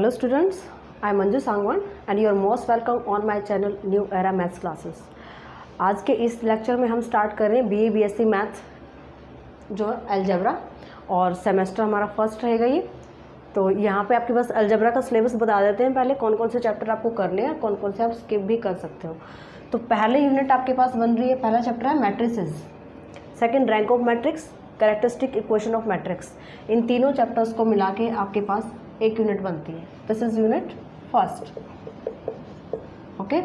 Hello students, I am Manju Sangwan and you are most welcome on my channel New Era Maths Classes। आज के इस lecture में हम start कर रहे हैं BA BSc मैथ्स जो अलजेब्रा और सेमेस्टर हमारा फर्स्ट रहेगा ये। तो यहाँ पे आपके पास अलजेब्रा का सिलेबस बता देते हैं पहले कौन कौन से चैप्टर आपको करने हैं, कौन कौन से आप स्किप भी कर सकते हो। तो पहले यूनिट आपके पास बन रही है, पहला चैप्टर है matrices, second rank of matrix, characteristic equation of matrix. इन तीनों चैप्टर्स को मिला के आपके पास एक यूनिट बनती है। This is unit first. Okay,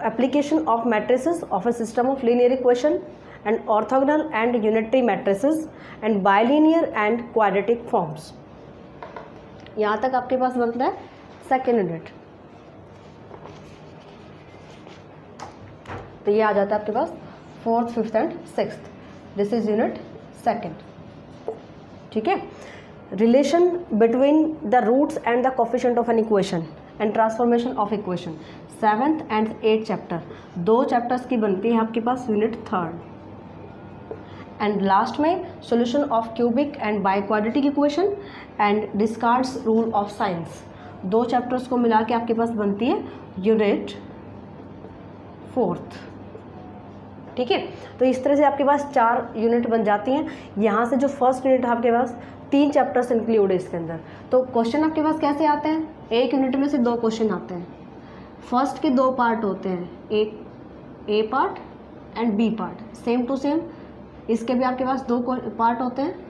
application of matrices of a system of linear equation and orthogonal and unitary matrices and bilinear and quadratic forms. यहाँ तक आपके पास बनता है सेकेंड यूनिट। तो ये आ जाता है आपके पास fourth, fifth and sixth. This is unit second. ठीक है, relation between the roots and the coefficient of an equation and transformation of equation, seventh and eight chapter. दो चैप्टर्स की बनती है आपके पास यूनिट थर्ड। एंड लास्ट में solution of cubic and biquadratic equation and Descartes rule of signs. दो chapters को मिला के आपके पास बनती है यूनिट फोर्थ। ठीक है, तो इस तरह से आपके पास चार यूनिट बन जाती हैं। यहाँ से जो फर्स्ट यूनिट आपके पास तीन चैप्टर्स इंक्लूड है इसके अंदर। तो क्वेश्चन आपके पास कैसे आते हैं, एक यूनिट में से दो क्वेश्चन आते हैं। फर्स्ट के दो पार्ट होते हैं, एक A part and B part, same to same. इसके भी आपके पास दो पार्ट होते हैं।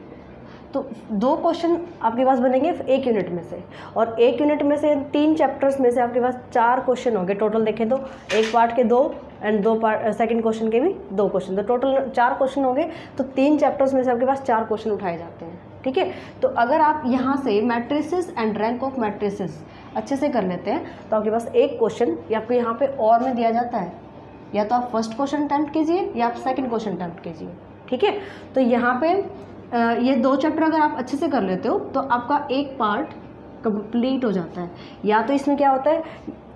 तो दो क्वेश्चन आपके पास बनेंगे एक यूनिट में से, और एक यूनिट में से तीन चैप्टर्स में से आपके पास चार क्वेश्चन होंगे टोटल। देखें तो एक पार्ट के दो एंड दो पार्ट सेकंड क्वेश्चन के भी दो क्वेश्चन, तो टोटल चार क्वेश्चन होंगे। तो तीन चैप्टर्स में से आपके पास चार क्वेश्चन उठाए जाते हैं। ठीक है, तो अगर आप यहाँ से matrices and rank of matrices अच्छे से कर लेते हैं तो आपके पास एक क्वेश्चन या आपको यहाँ पे और में दिया जाता है, या तो आप फर्स्ट क्वेश्चन अटैम्प्ट कीजिए या आप सेकंड क्वेश्चन अटैम्प्ट कीजिए। ठीक है, तो यहाँ पे ये दो चैप्टर अगर आप अच्छे से कर लेते हो तो आपका एक पार्ट कंप्लीट हो जाता है। या तो इसमें क्या होता है,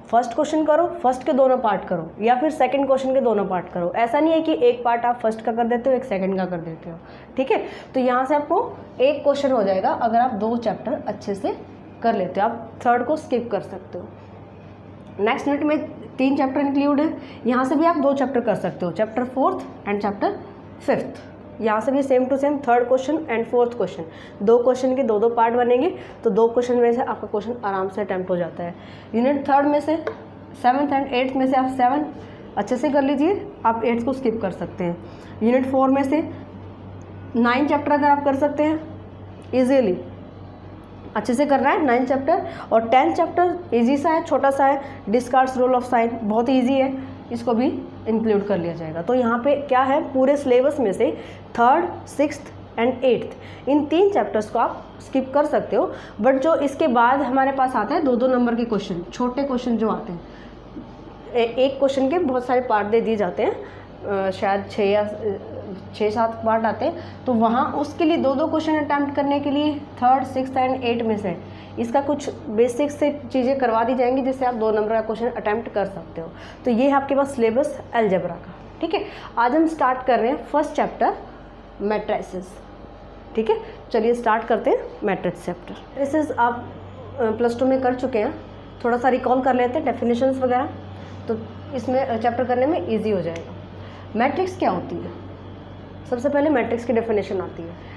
फर्स्ट क्वेश्चन करो, फर्स्ट के दोनों पार्ट करो, या फिर सेकंड क्वेश्चन के दोनों पार्ट करो। ऐसा नहीं है कि एक पार्ट आप फर्स्ट का कर देते हो, एक सेकंड का कर देते हो। ठीक है, तो यहाँ से आपको एक क्वेश्चन हो जाएगा अगर आप दो चैप्टर अच्छे से कर लेते हो। आप थर्ड को स्किप कर सकते हो। नेक्स्ट यूनिट में तीन चैप्टर इंक्लूड है, यहाँ से भी आप दो चैप्टर कर सकते हो, chapter fourth and chapter fifth. यहाँ से भी same to same third question and fourth question, दो क्वेश्चन के दो दो पार्ट बनेंगे। तो दो क्वेश्चन में से आपका क्वेश्चन आराम से अटैम्प्ट हो जाता है। यूनिट थर्ड में से सेवन्थ एंड एट्थ में से आप सेवन अच्छे से कर लीजिए, आप एट्थ को स्किप कर सकते हैं। यूनिट फोर में से 9 चैप्टर अगर आप कर सकते हैं ईजीली, अच्छे से करना है 9 चैप्टर। और 10th चैप्टर ईजी सा है, छोटा सा है, डिस्कार्ड्स रूल ऑफ साइन, बहुत ईजी है, इसको भी इंक्लूड कर लिया जाएगा। तो यहाँ पे क्या है, पूरे सिलेबस में से थर्ड, सिक्स्थ एंड एट्थ इन तीन चैप्टर्स को आप स्किप कर सकते हो। बट जो इसके बाद हमारे पास आता है दो दो नंबर के क्वेश्चन, छोटे क्वेश्चन जो आते हैं, एक क्वेश्चन के बहुत सारे पार्ट दे दिए जाते हैं, शायद 6 या 6-7 पार्ट आते हैं। तो वहाँ उसके लिए दो दो क्वेश्चन अटैम्प्ट करने के लिए थर्ड, सिक्स्थ एंड एट में से इसका कुछ बेसिक से चीज़ें करवा दी जाएंगी जिससे आप 2 नंबर का क्वेश्चन अटैम्प्ट कर सकते हो। तो ये है आपके पास सिलेबस अलजेब्रा का। ठीक है, आज हम स्टार्ट कर रहे हैं फर्स्ट चैप्टर मैट्रिसेस। ठीक है, चलिए स्टार्ट करते हैं मैट्रिक्स चैप्टर। मैट्रिसेस आप प्लस 2 में कर चुके हैं, थोड़ा सा रिकॉल कर लेते हैं डेफिनेशंस वगैरह, तो इसमें चैप्टर करने में ईजी हो जाएगा। मैट्रिक्स क्या होती है, सबसे पहले मैट्रिक्स की डेफिनेशन आती है।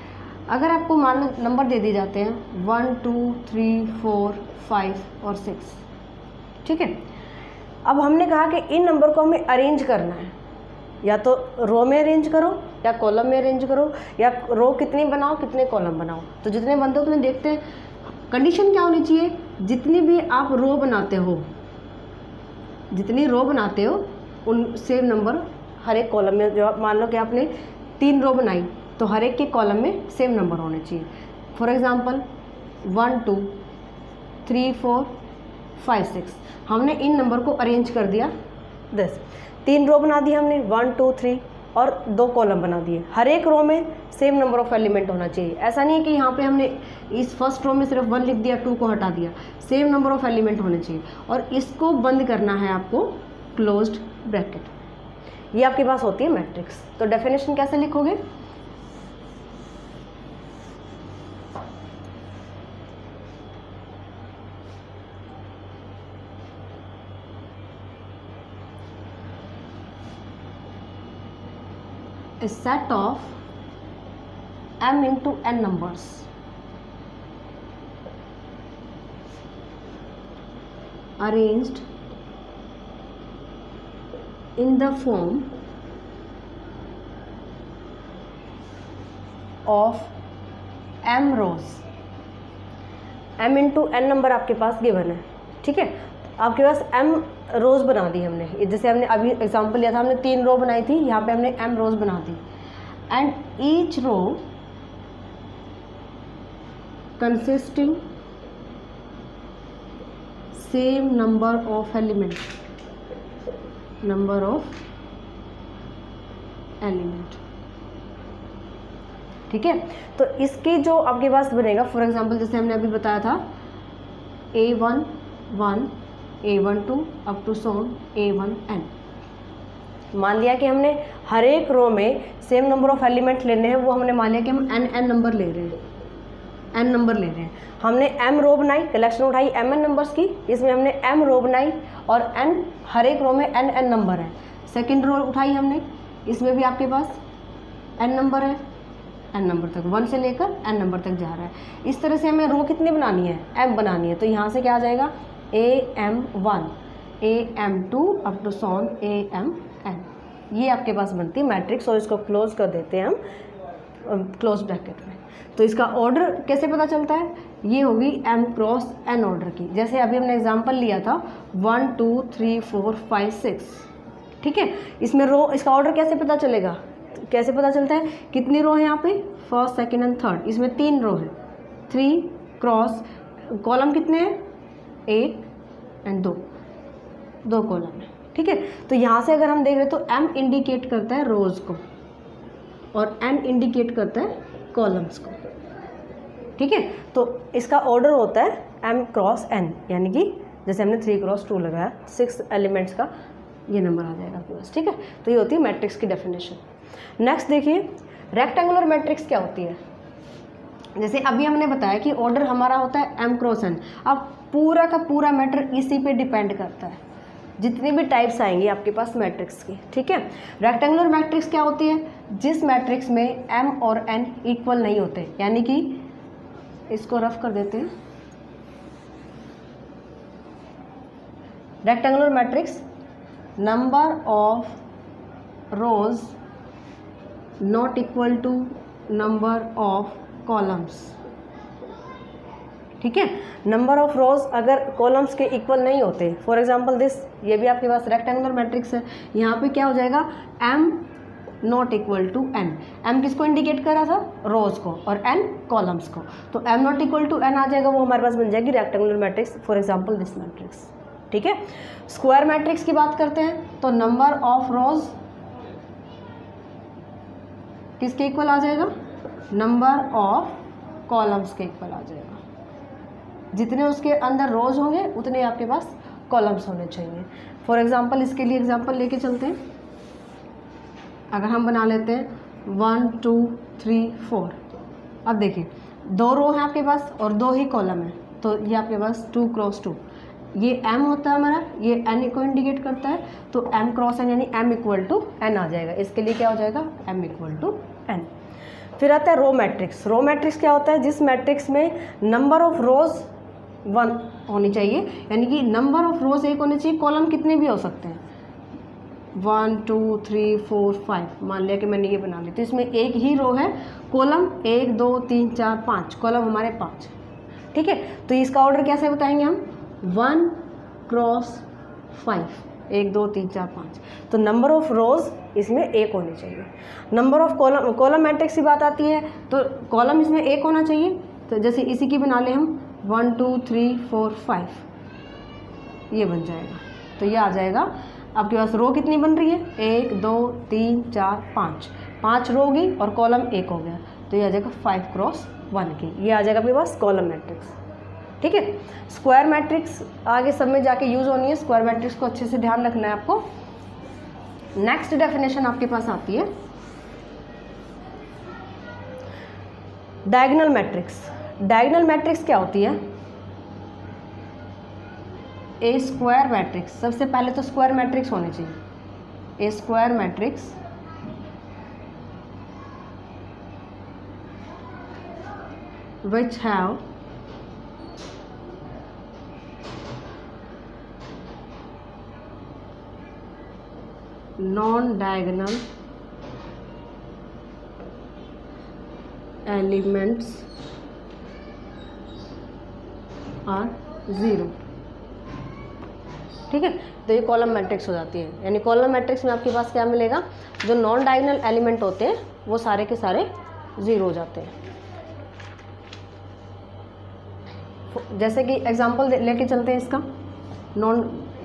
अगर आपको मान लो नंबर दे दिए जाते हैं 1, 2, 3, 4, 5 और 6। ठीक है, अब हमने कहा कि इन नंबर को हमें अरेंज करना है, या तो रो में अरेंज करो या कॉलम में अरेंज करो, या रो कितनी बनाओ कितने कॉलम बनाओ। तो जितने बनते हो उतने देखते हैं। कंडीशन क्या होनी चाहिए, जितनी भी आप रो बनाते हो, जितनी रो बनाते हो उन सेम नंबर हर एक कॉलम में। जो मान लो कि आपने 3 रो बनाई तो हर एक के कॉलम में सेम नंबर होने चाहिए। फॉर एग्जांपल 1, 2, 3, 4, 5, 6 हमने इन नंबर को अरेंज कर दिया। 3 रो बना दी हमने, 1, 2, 3 और 2 कॉलम बना दिए। हर एक रो में सेम नंबर ऑफ एलिमेंट होना चाहिए। ऐसा नहीं है कि यहाँ पे हमने इस फर्स्ट रो में सिर्फ 1 लिख दिया, 2 को हटा दिया। सेम नंबर ऑफ एलिमेंट होने चाहिए, और इसको बंद करना है आपको क्लोज्ड ब्रैकेट। ये आपके पास होती है मैट्रिक्स। तो डेफिनेशन कैसे लिखोगे, a set of m into n numbers arranged in the form of m rows। m into n number आपके पास गिवन है, ठीक है। आपके पास m रोज बना दी हमने, जैसे हमने अभी एग्जांपल लिया था, हमने 3 रो बनाई थी, यहाँ पे हमने m रोज बना दी। And each row consisting same number of element, ठीक है। तो इसकी जो आपके पास बनेगा, फॉर एग्जांपल जैसे हमने अभी बताया था A1 1 A1 2 up to Son A1 n। मान लिया कि हमने हर एक रो में सेम नंबर ऑफ एलिमेंट लेने हैं, वो हमने मान लिया कि हम n नंबर ले रहे हैं, n नंबर ले रहे हैं। हमने m रो बनाई, कलेक्शन उठाई mn नंबर्स की, इसमें हमने m रो बनाई और n हर एक रो में n नंबर है। सेकेंड रो उठाई हमने, इसमें भी आपके पास n नंबर है, n नंबर तक 1 से लेकर n नंबर तक जा रहा है। इस तरह से हमें रो कितनी बनानी है, m बनानी है। तो यहाँ से क्या आ जाएगा AM1 AM2 up to Son AMN, ये आपके पास बनती है मैट्रिक्स। और इसको क्लोज कर देते हैं हम क्लोज ब्रैकेट में। तो इसका ऑर्डर कैसे पता चलता है, ये होगी m क्रॉस n ऑर्डर की। जैसे अभी हमने एग्जांपल लिया था 1 2 3 4 5 6, ठीक है। इसमें रो, इसका ऑर्डर कैसे पता चलेगा, कैसे पता चलता है, कितनी रो है यहाँ पे, फर्स्ट सेकेंड एंड थर्ड, इसमें 3 रो है, 3 क्रॉस, कॉलम कितने हैं 1 एंड 2 कॉलम है, ठीक है। तो यहाँ से अगर हम देख रहे हैं तो m इंडिकेट करता है रोज को और n इंडिकेट करता है कॉलम्स को, ठीक है। तो इसका ऑर्डर होता है m क्रॉस n, यानी कि जैसे हमने 3 क्रॉस 2 लगाया, 6 एलिमेंट्स का ये नंबर आ जाएगा आपके पास, ठीक है। तो ये होती है मैट्रिक्स की डेफिनेशन। नेक्स्ट देखिए रेक्टेंगुलर मैट्रिक्स क्या होती है। जैसे अभी हमने बताया कि ऑर्डर हमारा होता है m क्रॉस n। अब पूरा का पूरा मैटर इसी पे डिपेंड करता है, जितनी भी टाइप्स आएंगी आपके पास मैट्रिक्स की, ठीक है। रेक्टेंगुलर मैट्रिक्स क्या होती है, जिस मैट्रिक्स में m और n इक्वल नहीं होते, यानी कि इसको रफ कर देते हैं। Rectangular matrix number of rows not equal to number of columns, ठीक है। नंबर ऑफ रोज अगर कॉलम्स के इक्वल नहीं होते, फॉर एग्जांपल दिस, ये भी आपके पास रेक्टेंगुलर मैट्रिक्स है। यहाँ पे क्या हो जाएगा, m not equal to n। m किसको इंडिकेट कर रहा था, रोज को, और n कॉलम्स को। तो m not equal to n आ जाएगा, वो हमारे पास बन जाएगी rectangular matrix, for example this matrix, ठीक है। स्क्वायर मैट्रिक्स की बात करते हैं तो नंबर ऑफ रोज किसके इक्वल आ जाएगा, नंबर ऑफ कॉलम्स के इक्वल आ जाएगा। जितने उसके अंदर रोज होंगे उतने आपके पास कॉलम्स होने चाहिए। फॉर एग्जांपल इसके लिए एग्जांपल लेके चलते हैं। अगर हम बना लेते हैं 1 2 3 4, अब देखिए 2 रो हैं आपके पास और 2 ही कॉलम है, तो ये आपके पास 2 क्रॉस 2, ये m होता है हमारा, ये n को इंडिकेट करता है, तो m क्रॉस n यानी m इक्वल टू n आ जाएगा। इसके लिए क्या हो जाएगा, m इक्वल टू n। फिर आता है रो मैट्रिक्स। रो मैट्रिक्स क्या होता है, जिस मैट्रिक्स में नंबर ऑफ रोज 1 होनी चाहिए, यानी कि नंबर ऑफ रोज 1 होने चाहिए, कॉलम कितने भी हो सकते हैं, 1 2 3 4 5, मान लिया कि मैंने ये बना ली, तो इसमें एक ही रो है, कॉलम 1 2 3 4 5, कॉलम हमारे 5, ठीक है। तो इसका ऑर्डर कैसे बताएंगे हम, 1 क्रॉस 5, 1 2 3 4 5। तो नंबर ऑफ रोज इसमें 1 होनी चाहिए। Number of column, column matrix की बात आती है तो कॉलम इसमें 1 होना चाहिए। तो जैसे इसी की बना ले हम 1 2 3 4 5, ये बन जाएगा। तो ये आ जाएगा आपके पास। रो कितनी बन रही है, 1 2 3 4 5, 5 रो होगी और कॉलम 1 हो गया, तो ये आ जाएगा 5 क्रॉस 1 की, ये आ जाएगा आपके पास कॉलम मैट्रिक्स, ठीक है। स्क्वायर मैट्रिक्स आगे सब में जाके यूज़ होनी है, स्क्वायर मैट्रिक्स को अच्छे से ध्यान रखना है आपको। नेक्स्ट डेफिनेशन आपके पास आती है डायगोनल मैट्रिक्स। डायगोनल मैट्रिक्स क्या होती है, ए स्क्वायर मैट्रिक्स। सबसे पहले तो स्क्वायर मैट्रिक्स होनी चाहिए। A square matrix which have non-diagonal elements are 0। ठीक है, तो ये कॉलम मैट्रिक्स हो जाती है। यानी कॉलम मैट्रिक्स में आपके पास क्या मिलेगा, जो नॉन डायगोनल एलिमेंट होते हैं वो सारे के सारे 0 हो जाते हैं। जैसे कि एग्जांपल लेके चलते हैं इसका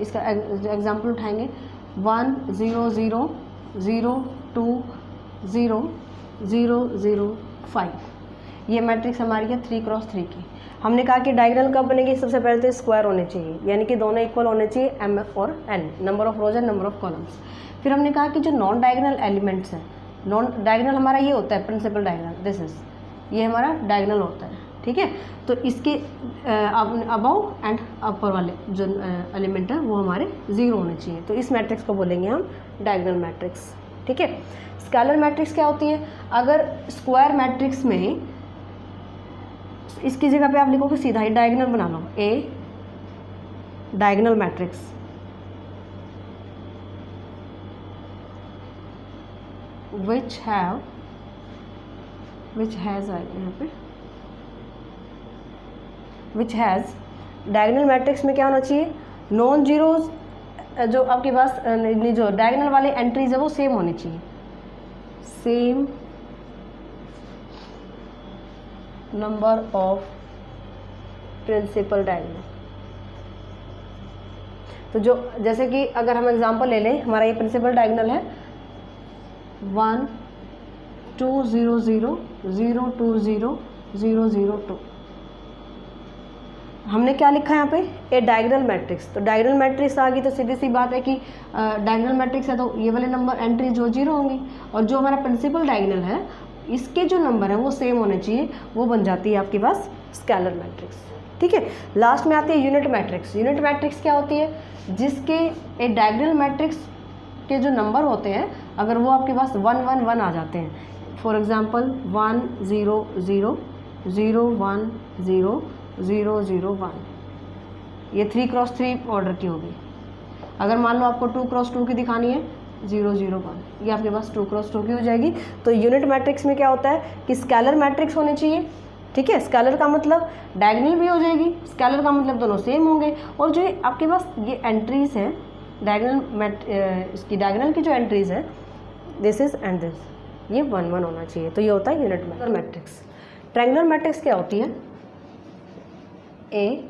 इसका एग्जांपल उठाएंगे 1 0 0 0 2 0 0 0 5। ये मैट्रिक्स हमारी है 3x3 की। हमने कहा कि डायगोनल कब बनेगी, सबसे पहले तो स्क्वायर होने चाहिए, यानी कि दोनों इक्वल होने चाहिए m और n, number of rose and number of columns. फिर हमने कहा कि जो नॉन डायगोनल एलिमेंट्स हैं, नॉन डायगोनल हमारा ये होता है प्रिंसिपल डायगोनल, दिस इज ये हमारा डायगोनल होता है। ठीक है, तो इसके अबव एंड अपर वाले जो एलिमेंट है वो हमारे 0 होने चाहिए, तो इस मैट्रिक्स को बोलेंगे हम डायगोनल मैट्रिक्स। ठीक है, स्केलर मैट्रिक्स क्या होती है, अगर स्क्वायर मैट्रिक्स में इसकी जगह पे आप लिखोगे सीधा ही डायगोनल बना लो, ए डायगोनल मैट्रिक्स, विच हैज़ यहाँ पे विच हैज़ डायगोनल मैट्रिक्स में क्या होना चाहिए, नॉन जीरोज जो आपके पास जो डायगोनल वाले एंट्रीज है वो सेम होनी चाहिए, same number of principal diagonal. तो जो जैसे कि अगर हम एग्जांपल ले लें, हमारा ये प्रिंसिपल डायगोनल है 1 2 0 0 0 2 0 0 0 2। हमने क्या लिखा है यहाँ पे, ए डायगोनल मैट्रिक्स। तो डायगोनल मैट्रिक्स आ गई तो सीधी सी बात है कि डायगोनल मैट्रिक्स है तो ये वाले नंबर एंट्री जो 0 होंगी, और जो हमारा प्रिंसिपल डायगोनल है इसके जो नंबर हैं वो सेम होने चाहिए, वो बन जाती है आपके पास स्केलर मैट्रिक्स। ठीक है, लास्ट में आती है यूनिट मैट्रिक्स। यूनिट मैट्रिक्स क्या होती है, जिसके ए डायगोनल मैट्रिक्स के जो नंबर होते हैं अगर वो आपके पास 1 1 1 आ जाते हैं, फॉर एग्जांपल 1 0 0 0 1 0 0 0 1, ये 3x3 ऑर्डर की होगी। अगर मान लो आपको 2x2 की दिखानी है 0 0 1, ये आपके पास 2x2 की हो जाएगी। तो यूनिट मैट्रिक्स में क्या होता है कि स्केलर मैट्रिक्स होने चाहिए। ठीक है, स्केलर का मतलब डायगोनल भी हो जाएगी, स्केलर का मतलब दोनों सेम होंगे, और जो आपके पास ये एंट्रीज हैं डायगोनल इसकी डायगोनल की जो एंट्रीज है दिस इज एंड दिस, ये 1 1 होना चाहिए। तो ये होता है यूनिट मैट्रिक्स। ट्रायंगुलर मैट्रिक्स क्या होती है, a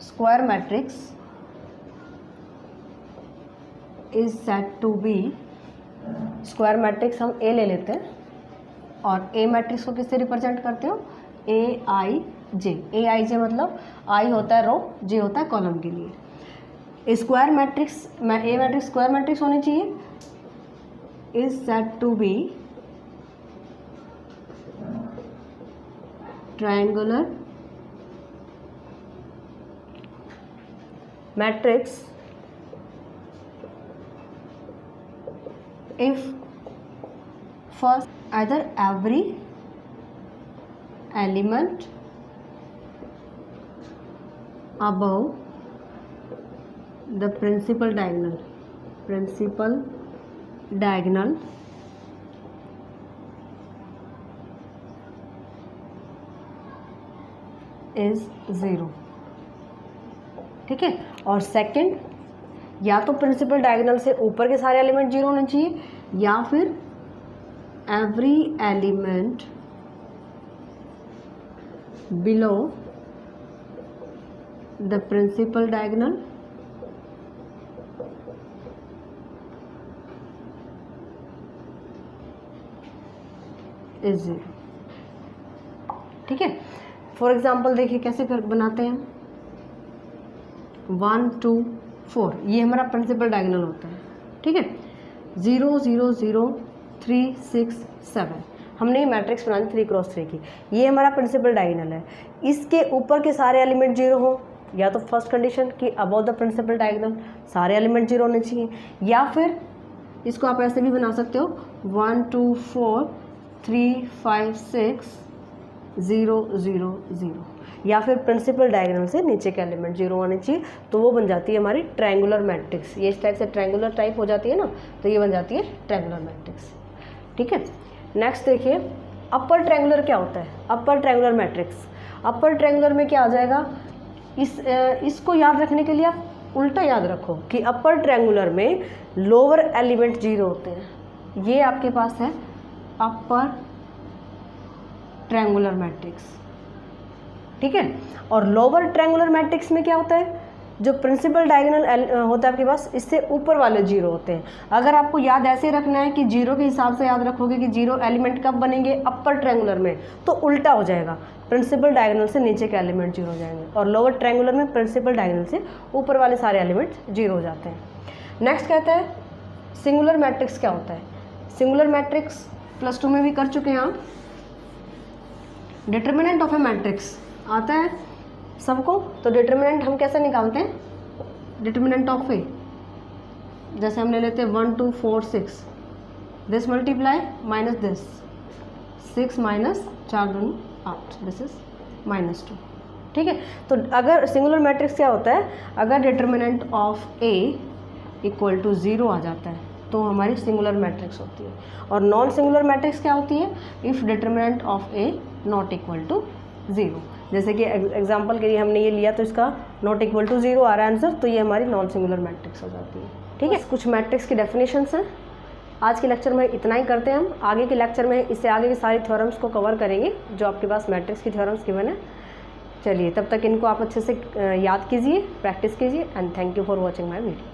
square matrix is said to be, square matrix हम ए ले लेते हैं, और ए मैट्रिक्स को किससे रिप्रेजेंट करते हो, ए आई जे। ए आई जे मतलब आई होता है रो, जे होता है कॉलम के लिए। Square matrix A matrix square matrix होनी चाहिए, is said to be triangular matrix if first either every element above the principal diagonal is 0। ठीक है, और सेकंड या तो प्रिंसिपल डायगोनल से ऊपर के सारे एलिमेंट 0 होने चाहिए, या फिर every element below the principal diagonal is 0। ठीक है, फॉर एग्जाम्पल देखिए कैसे बनाते हैं, 1 2 4 ये हमारा प्रिंसिपल डायगोनल होता है। ठीक है, 0 0 0 3 6 7 हमने ये मैट्रिक्स बनानी 3x3 की, ये हमारा प्रिंसिपल डायगोनल है। इसके ऊपर के सारे एलिमेंट 0 हो, या तो फर्स्ट कंडीशन कि अबव द प्रिंसिपल डायगोनल सारे एलिमेंट 0 होने चाहिए, या फिर इसको आप ऐसे भी बना सकते हो 1 2 4 3 5 6 0 0 0, या फिर प्रिंसिपल डायगोनल से नीचे के एलिमेंट 0 आने चाहिए, तो वो बन जाती है हमारी ट्रायंगुलर मैट्रिक्स। ये इस टाइप से ट्रायंगुलर टाइप हो जाती है ना, तो ये बन जाती है ट्रायंगुलर मैट्रिक्स। ठीक है, नेक्स्ट देखिए अपर ट्रायंगुलर क्या होता है। Upper triangular matrix, upper triangular में क्या आ जाएगा, इसको याद रखने के लिए आप उल्टा याद रखो कि अपर ट्रायंगुलर में लोअर एलिमेंट 0 होते हैं। ये आपके पास है अपर ट्रायंगुलर मैट्रिक्स। ठीक है, और लोअर ट्रायंगुलर मैट्रिक्स में क्या होता है, जो प्रिंसिपल डायगोनल होता है आपके पास, इससे ऊपर वाले 0 होते हैं। अगर आपको याद ऐसे रखना है कि 0 के हिसाब से याद रखोगे कि 0 एलिमेंट कब बनेंगे अपर ट्रायंगुलर में, तो उल्टा हो जाएगा, प्रिंसिपल डायगोनल से नीचे के एलिमेंट 0 हो जाएंगे, और लोअर ट्रायंगुलर में प्रिंसिपल डायगोनल से ऊपर वाले सारे एलिमेंट 0 हो जाते हैं। नेक्स्ट कहता है सिंगुलर मैट्रिक्स क्या होता है। सिंगुलर मैट्रिक्स +2 में भी कर चुके हैं आप। डिटर्मिनेंट ऑफ ए मैट्रिक्स आता है सबको, तो डिटर्मिनेंट हम कैसे निकालते हैं, डिटर्मिनेंट ऑफ ए, जैसे हम ले लेते हैं 1 2 4 6, this multiply minus this, 6 minus 4 2 8, this is -2। ठीक है, तो अगर सिंगुलर मैट्रिक्स क्या होता है, अगर determinant of A equal to 0 आ जाता है तो हमारी सिंगुलर मैट्रिक्स होती है। और नॉन सिंगुलर मैट्रिक्स क्या होती है, if determinant of A not equal to 0। जैसे कि एग्जांपल के लिए हमने ये लिया तो इसका नॉट इक्वल टू 0 आ रहा है आंसर, तो ये हमारी नॉन सिंगुलर मैट्रिक्स हो जाती है। ठीक है, कुछ मैट्रिक्स की डेफिनेशंस हैं। आज के लेक्चर में इतना ही करते हैं हम। आगे के लेक्चर में इससे आगे की सारी थ्योरम्स को कवर करेंगे जो आपके पास मैट्रिक्स की थ्योरम्स गिवन है। चलिए, तब तक इनको आप अच्छे से याद कीजिए, प्रैक्टिस कीजिए, and thank you for watching my video.